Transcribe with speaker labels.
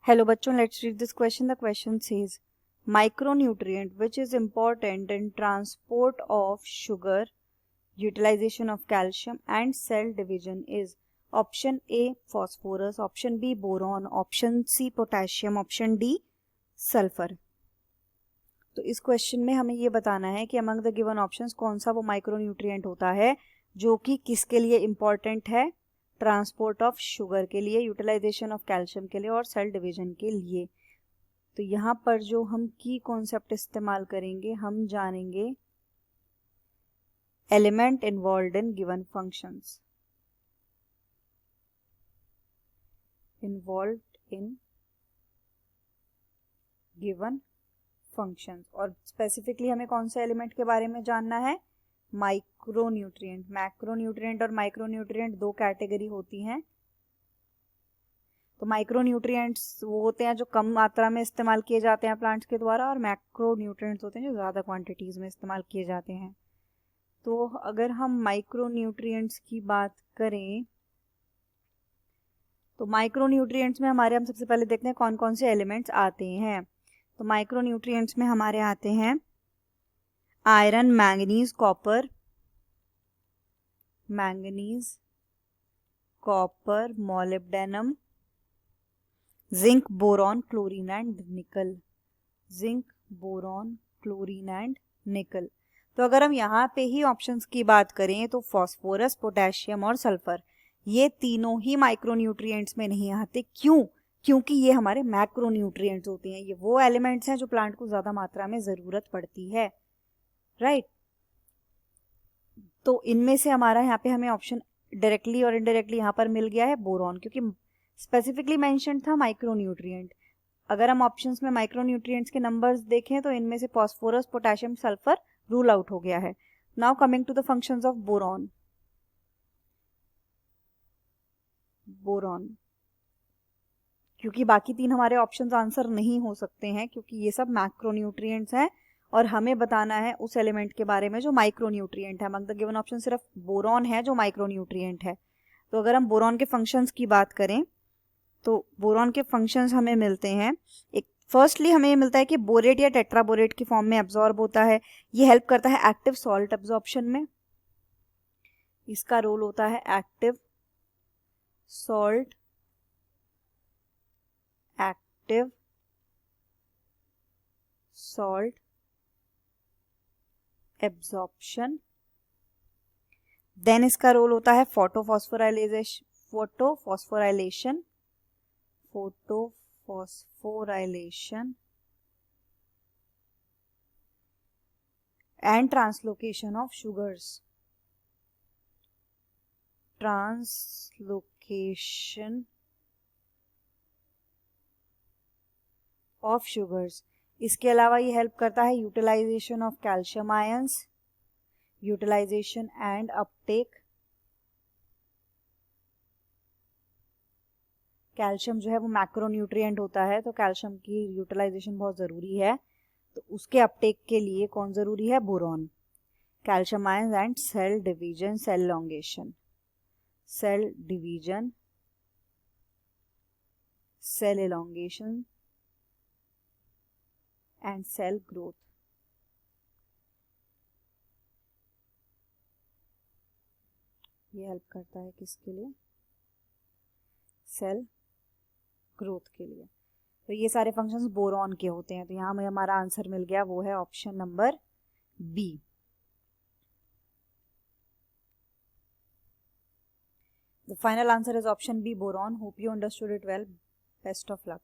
Speaker 1: Hello बच्चों, let's read this question. The question says micronutrient which is important in transport of sugar, utilization of calcium and cell division is option A phosphorus, option B boron, option C potassium, option D sulphur. तो इस question में हमें ये बताना है कि among the given options कौन सा वो माइक्रोन्यूट्रिएंट होता है जो कि किसके लिए इम्पॉर्टेंट है, ट्रांसपोर्ट ऑफ शुगर के लिए, यूटिलाइजेशन ऑफ कैल्शियम के लिए और सेल डिवीजन के लिए। तो यहाँ पर जो हम की कॉन्सेप्ट इस्तेमाल करेंगे, हम जानेंगे element involved in given functions, involved in given functions. और स्पेसिफिकली हमें कौन से एलिमेंट के बारे में जानना है, माइक्रोन्यूट्रिएंट। मैक्रोन्यूट्रिएंट और माइक्रोन्यूट्रिएंट दो कैटेगरी होती हैं। तो माइक्रोन्यूट्रिएंट्स वो होते हैं जो कम मात्रा में इस्तेमाल किए जाते हैं प्लांट्स के द्वारा, और मैक्रोन्यूट्रिएंट्स होते हैं जो ज़्यादा क्वांटिटीज़ में इस्तेमाल किए जाते हैं। तो अगर हम माइक्रोन्यूट्रिएंट्स की बात करें तो माइक्रोन्यूट्रिएंट्स में हमारे, हम सबसे पहले देखते हैं कौन कौन से एलिमेंट्स आते हैं। तो माइक्रोन्यूट्रिएंट्स में हमारे आते हैं iron, manganese, copper, molybdenum, zinc, boron, chlorine and निकल। जिंक, बोरॉन, क्लोरीन एंड निकल। तो अगर हम यहाँ पे ही ऑप्शंस की बात करें तो फास्फोरस, पोटेशियम और सल्फर, ये तीनों ही माइक्रोन्यूट्रिएंट्स में नहीं आते। क्यों? क्योंकि ये हमारे मैक्रोन्यूट्रिएंट्स होते हैं। ये वो एलिमेंट्स हैं जो प्लांट को ज़्यादा मात्रा में ज़रूरत पड़ती है, राइट। तो इनमें से हमारा यहाँ पे हमें ऑप्शन डायरेक्टली और इनडायरेक्टली यहाँ पर मिल गया है बोरॉन, क्योंकि स्पेसिफिकली मेंशन था माइक्रोन्यूट्रिएंट। अगर हम ऑप्शंस में माइक्रोन्यूट्रिएंट्स के नंबर्स देखें तो इनमें से phosphorus, potassium, sulphur rule out हो गया है। Now coming to the functions of boron. क्योंकि बाकी तीन हमारे ऑप्शंस आंसर नहीं हो सकते हैं, क्योंकि ये सब मैक्रोन्यूट्रिएंट्स हैं और हमें बताना है उस एलिमेंट के बारे में जो माइक्रोन्यूट्रिएंट है। अमंग द गिवन ऑप्शन सिर्फ बोरॉन है जो माइक्रोन्यूट्रिएंट है। तो अगर हम बोरॉन के फंक्शंस की बात करें तो बोरॉन के फंक्शंस हमें मिलते हैं। एक फर्स्टली हमें मिलता है कि बोरेट या टेट्राबोरेट की फॉर्म में एब्जॉर्ब होता है। ये हेल्प करता है एक्टिव सॉल्ट एब्जॉर्प्शन में। इसका रोल होता है एक्टिव सॉल्ट एब्जॉर्प्शन। देन इसका रोल होता है photophosphorylation and translocation of sugars. इसके अलावा ये हेल्प करता है utilisation of calcium ions, utilisation and uptake. Calcium जो है वो मैक्रोन्यूट्रिएंट होता है, तो कैल्शियम की यूटिलाइजेशन बहुत ज़रूरी है। तो उसके अपटेक के लिए कौन ज़रूरी है? Boron. Calcium ions and cell division, cell elongation and cell growth. ये हेल्प करता है किसके लिए? सेल ग्रोथ के लिए। तो ये सारे फंक्शंस बोरॉन के होते हैं। तो यहाँ में हमारा आंसर मिल गया, वो है option number B. The final answer is option B, boron. Hope you understood it well. Best of luck.